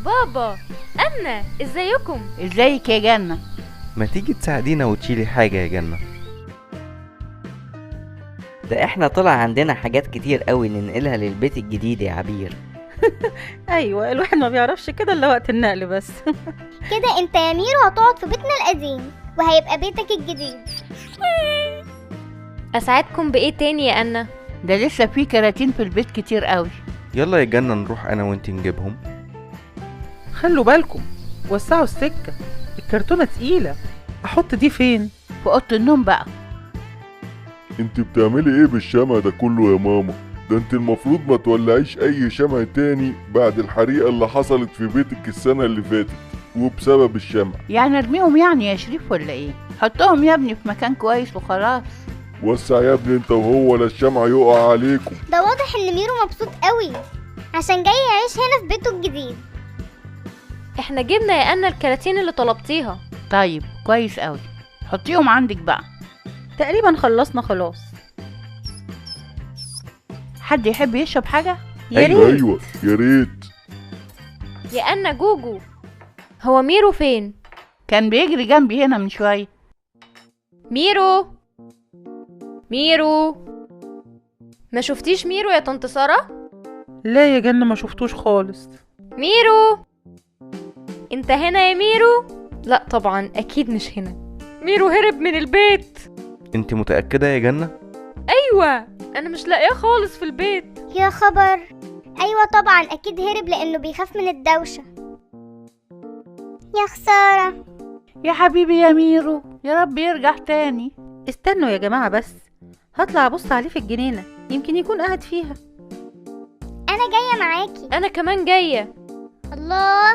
بابا، أنا ازيكم؟ ازيك يا جنة؟ ما تيجي تساعدينا وتشيلي حاجة يا جنة؟ ده احنا طلع عندنا حاجات كتير قوي ننقلها للبيت الجديد يا عبير. ايوه، الواحد ما بيعرفش كده الا وقت النقل بس. كده انت يا ميرو هتقعد في بيتنا القديم وهيبقى بيتك الجديد. أساعدكم بإيه تاني يا أنا؟ ده لسه في كراتين في البيت كتير قوي. يلا يا جنة نروح أنا وانتي نجيبهم. خلوا بالكم، وسعوا السكة، الكرتونة تقيلة. احط دي فين؟ في اوضه النوم بقى. انت بتعملي ايه بالشمع ده كله يا ماما؟ ده انت المفروض ما تولعيش اي شمع تاني بعد الحريقة اللي حصلت في بيتك السنة اللي فاتت وبسبب الشمع. يعني ارميهم يعني يا شريف ولا ايه؟ حطهم يا ابني في مكان كويس وخلاص. وسع يا ابني انت وهو لا الشمع يقع عليكم. ده واضح ان ميرو مبسوط قوي عشان جاي يعيش هنا في بيته الجديد. احنا جبنا يا أنا الكراتين اللي طلبتيها. طيب كويس قوي، حطيهم عندك بقى. تقريبا خلصنا خلاص. حد يحب يشرب حاجة؟ يا ريت. ايوه يا ريت. يا أنا جوجو، هو ميرو فين؟ كان بيجري جنبي هنا من شوية. ميرو ميرو، ما شفتيش ميرو يا طنط سارة؟ لا يا جنة، ما شفتوش خالص. ميرو، انت هنا يا ميرو؟ لا طبعا اكيد مش هنا، ميرو هرب من البيت. انتي متأكدة يا جنة؟ ايوه، انا مش لاقيه خالص في البيت. يا خبر، ايوه طبعا اكيد هرب لانه بيخاف من الدوشة. يا خسارة. يا حبيبي يا ميرو، يا رب يرجع تاني. استنوا يا جماعة بس، هطلع ابص عليه في الجنينة، يمكن يكون قاعد فيها. انا جاية معاكي. انا كمان جايه. الله،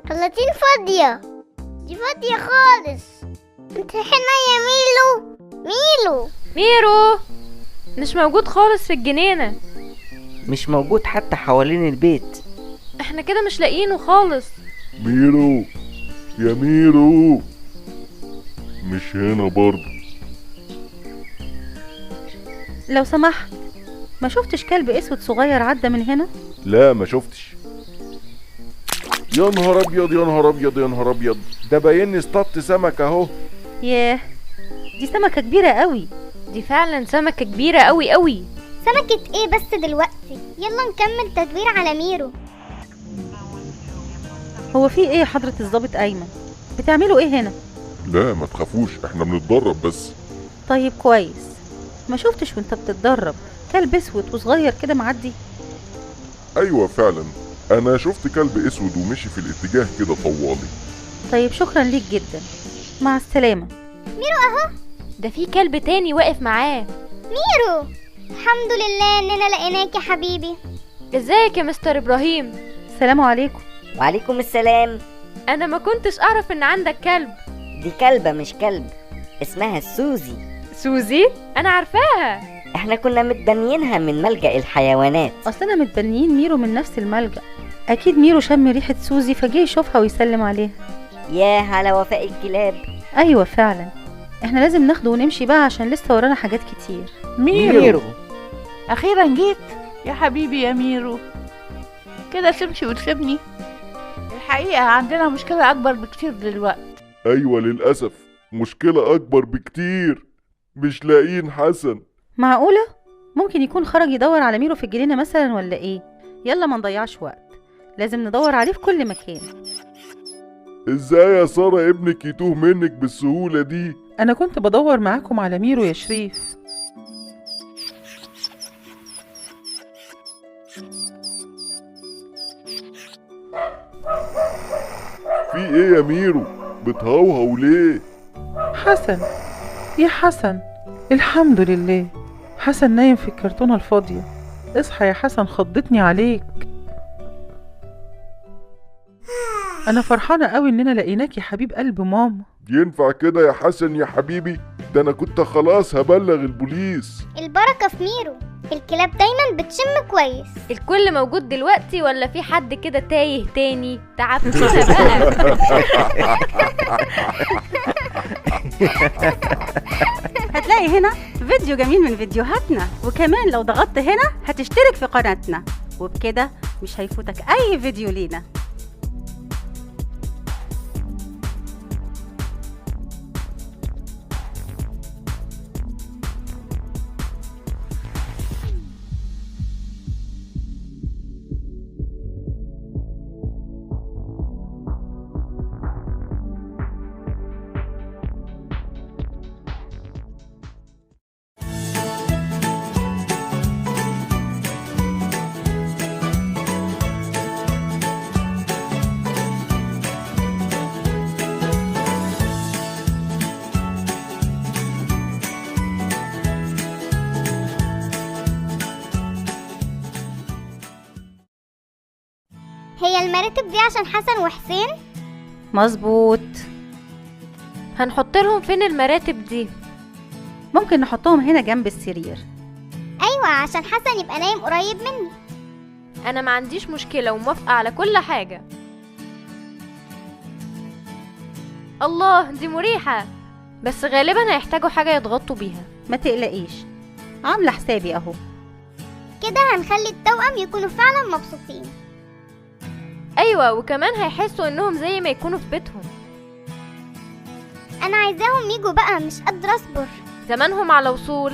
خلاتين فاضية. دي فاضية خالص. انت هنا يا ميلو؟ ميرو مش موجود خالص في الجنينة. مش موجود حتى حوالين البيت. احنا كده مش لاقيينه خالص. ميرو يا ميرو، مش هنا برضه. لو سمحت، ما شفتش كلب اسود صغير عدى من هنا؟ لا ما شفتش. يا نهار ابيض يا نهار ابيض يا نهار ابيض، ده باين اصطدت سمك اهو. ياه، دي سمكة كبيرة قوي. دي فعلا سمكة كبيرة قوي قوي. سمكة ايه بس دلوقتي؟ يلا نكمل تدوير على ميرو. هو في ايه يا حضرة الضابط ايمن؟ بتعملوا ايه هنا؟ لا ما تخافوش، احنا بنتدرب بس. طيب كويس. ما شفتش وانت بتتدرب كلب اسود وصغير كده معدي؟ ايوه فعلا، انا شفت كلب اسود ومشي في الاتجاه كده طوالي. طيب شكرا ليك جدا، مع السلامة. ميرو اهو. ده في كلب تاني واقف معاه. ميرو، الحمد لله اننا لقيناك يا حبيبي. ازيك يا مستر ابراهيم؟ السلام عليكم. وعليكم السلام. انا ما كنتش اعرف ان عندك كلب. دي كلبة مش كلب، اسمها سوزي. سوزي؟ انا عارفاها. احنا كنا متبنيينها من ملجأ الحيوانات. اصلنا متبنيين ميرو من نفس الملجأ، اكيد ميرو شم ريحة سوزي فجه يشوفها ويسلم عليها. ياه على وفاء الكلاب. ايوه فعلا، احنا لازم ناخده ونمشي بقى عشان لسه ورانا حاجات كتير. ميرو اخيرا جيت يا حبيبي يا ميرو. كده تمشي وتسيبني؟ الحقيقة عندنا مشكلة اكبر بكتير دلوقتي. ايوه للاسف، مشكلة اكبر بكتير، مش لاقيين حسن. معقولة؟ ممكن يكون خرج يدور على ميرو في الجنينة مثلا ولا ايه؟ يلا ما نضيعش وقت، لازم ندور عليه في كل مكان. ازاي يا سارة ابنك يتوه منك بالسهولة دي؟ انا كنت بدور معاكم على ميرو يا شريف. في ايه يا ميرو؟ بتهوهو ليه؟ حسن، يا حسن، الحمد لله. حسن نايم في الكرتونة الفاضية. اصحى يا حسن، خضتني عليك. انا فرحانة قوي اننا لقيناك يا حبيب قلب ماما. ينفع كده يا حسن يا حبيبي؟ ده انا كنت خلاص هبلغ البوليس. البركة في ميرو، الكلاب دايما بتشم كويس. الكل موجود دلوقتي ولا في حد كده تايه تاني؟ تعبتنا بقى. هتلاقي هنا فيديو جميل من فيديوهاتنا، وكمان لو ضغطت هنا هتشترك في قناتنا، وبكده مش هيفوتك اي فيديو لينا. هي المراتب دي عشان حسن وحسين؟ مظبوط. هنحط لهم فين المراتب دي؟ ممكن نحطهم هنا جنب السرير. ايوه عشان حسن يبقى نايم قريب مني. انا ما عنديش مشكلة وموافقة على كل حاجة. الله دي مريحة، بس غالبا هيحتاجوا حاجة يتغطوا بيها. ما تقلقيش، عاملة حسابي اهو. كده هنخلي التوأم يكونوا فعلا مبسوطين. ايوه، وكمان هيحسوا انهم زي ما يكونوا في بيتهم. انا عايزاهم يجوا بقى، مش قادرة اصبر. زمانهم على وصول.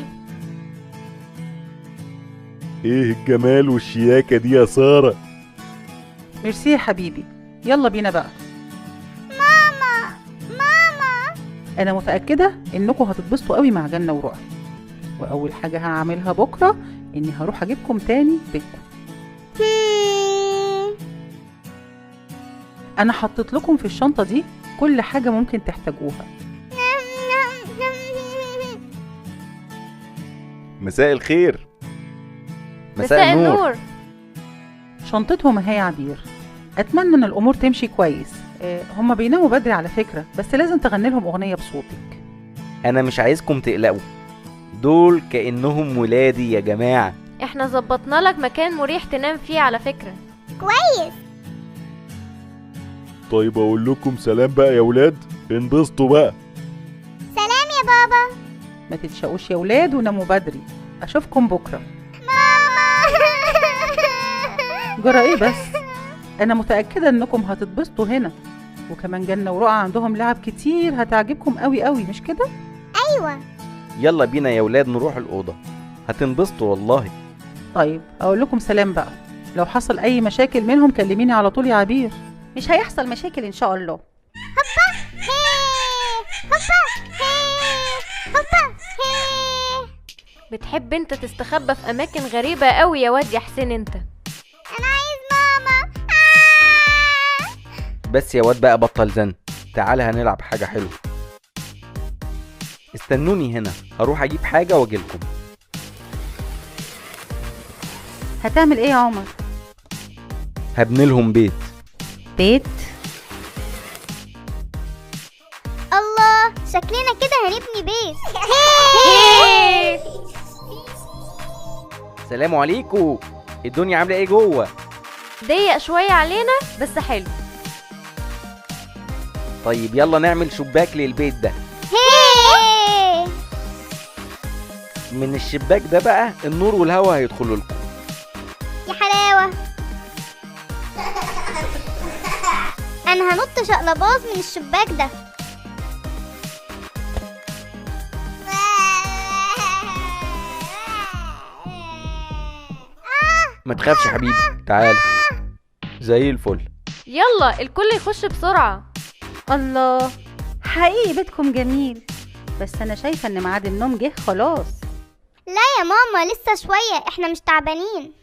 ايه الجمال والشياكة دي يا سارة؟ ميرسي يا حبيبي، يلا بينا بقى. ماما ماما، انا متأكدة انكم هتتبسطوا قوي مع جنة ورؤى، واول حاجة هعملها بكرة اني هروح اجيبكم تاني بيتكم. انا حطيت لكم في الشنطة دي كل حاجة ممكن تحتاجوها. مساء الخير. مساء النور. شنطتهم اهي يا عبير، اتمنى ان الامور تمشي كويس. هما بيناموا بدري على فكرة، بس لازم تغني لهم اغنية بصوتك. انا مش عايزكم تقلقوا، دول كأنهم ولادي يا جماعة. احنا ظبطنا لك مكان مريح تنام فيه على فكرة. كويس. طيب اقول لكم سلام بقى يا ولاد، انبسطوا بقى. سلام يا بابا. ما تتشقوش يا ولاد وناموا بدري، اشوفكم بكرة. ماما. جرى ايه بس؟ انا متأكدة انكم هتتبسطوا هنا، وكمان جنة ورؤى عندهم لعب كتير هتعجبكم قوي قوي، مش كده؟ ايوه. يلا بينا يا ولاد نروح الأوضة، هتنبسطوا والله. طيب اقول لكم سلام بقى، لو حصل اي مشاكل منهم كلميني على طول يا عبير. مش هيحصل مشاكل ان شاء الله. هوبا هي هوبا هي هوبا هي. بتحب انت تستخبى في اماكن غريبة قوي يا واد يا حسين انت. انا عايز ماما. بس يا واد بقى بطل زن، تعال هنلعب حاجة حلوة. استنوني هنا، هروح اجيب حاجة واجيلكم. هتعمل ايه يا عمر؟ هبني لهم بيت. بيت؟ الله، شكلنا كده هنبني بيت. سلام عليكم، الدنيا عاملة ايه جوه؟ ضيق شوية علينا بس حلو. طيب يلا نعمل شباك للبيت ده. من الشباك ده بقى النور والهواء هيدخلوا لكم. يا حلاوة. انا هنط شقلباز من الشباك ده. ما تخافش يا حبيبي، تعال. زي الفل. يلا الكل يخش بسرعة. الله، حقيقي بيتكم جميل، بس انا شايفة ان ميعاد النوم جه خلاص. لا يا ماما، لسه شوية، احنا مش تعبانين.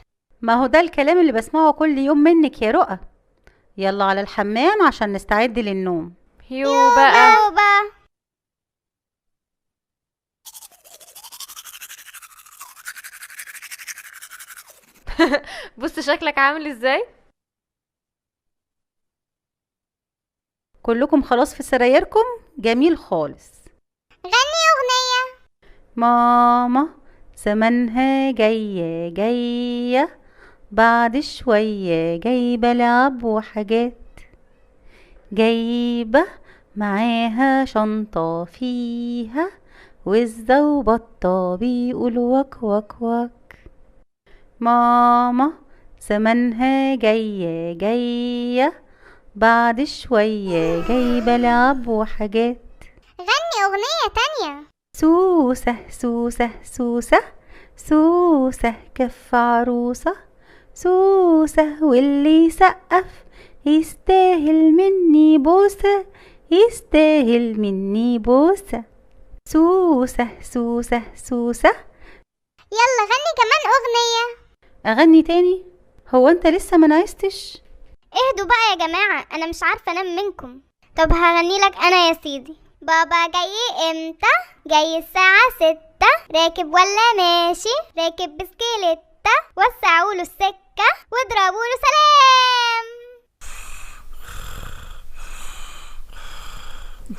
ما هو ده الكلام اللي بسمعه كل يوم منك يا رؤى. يلا على الحمام عشان نستعد للنوم. يو بقى. بص شكلك عامل ازاي. كلكم خلاص في سرايركم؟ جميل خالص. غني أغنية. ماما زمانها جاية جاية، بعد شوية جايبة لعب وحاجات، جايبة معاها شنطة فيها وزة وبطة بيقول وك وك وك. ماما زمانها جاية جاية، بعد شوية جايبة لعب وحاجات. غني أغنية تانية. سوسة سوسة سوسة سوسة كف عروسة، سوسة واللي يسقف يستاهل مني بوسة، يستاهل مني بوسة. سوسة سوسة سوسة. يلا غني كمان أغنية. أغني تاني؟ هو أنت لسه منعستش؟ اهدوا بقى يا جماعة، أنا مش عارفة أنام منكم. طب هغني لك أنا يا سيدي. بابا جاي امتى؟ جاي الساعة 6. راكب ولا ماشي؟ راكب بسكيلتة. وسعوله السكة واضربوله سلام.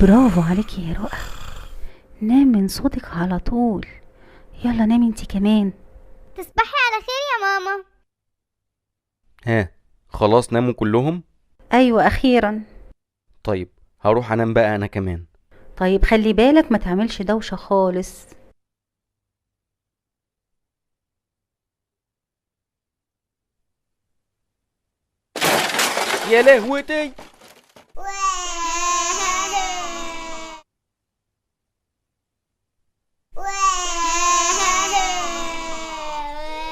برافو عليكي يا رؤى، نام من صوتك على طول. يلا نامي انتي كمان. تصبحي على خير يا ماما. ها، خلاص ناموا كلهم؟ ايوه اخيرا. طيب هروح انام بقى انا كمان. طيب خلي بالك ما تعملش دوشة خالص. يا لهوتي.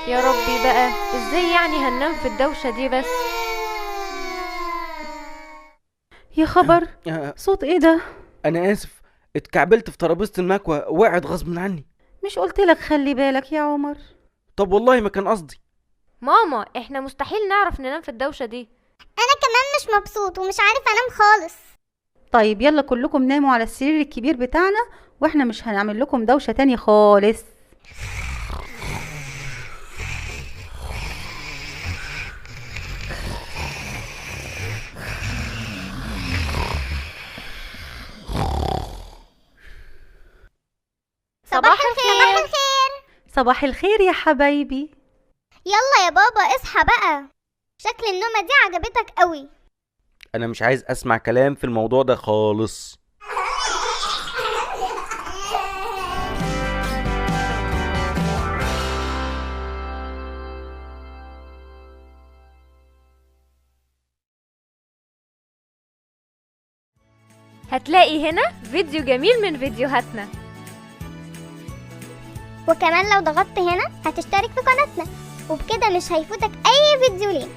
يا ربي بقى، ازاي يعني هننام في الدوشة دي بس؟ يا خبر، صوت ايه ده؟ انا اسف، اتكعبلت في ترابيزة المكوى، وقعت غصب عني. مش قلتلك خلي بالك يا عمر؟ طب والله ما كان قصدي. ماما احنا مستحيل نعرف ننام في الدوشة دي. انا كمان مش مبسوط ومش عارف انام خالص. طيب يلا كلكم ناموا على السرير الكبير بتاعنا، واحنا مش هنعمل لكم دوشة تاني خالص. صباح الخير. صباح الخير يا حبايبي. يلا يا بابا اصحى بقى، شكل النومة دي عجبتك قوي. انا مش عايز اسمع كلام في الموضوع ده خالص. هتلاقي هنا فيديو جميل من فيديوهاتنا، وكمان لو ضغطت هنا هتشترك في قناتنا، وبكده مش هيفوتك اي فيديو لينا.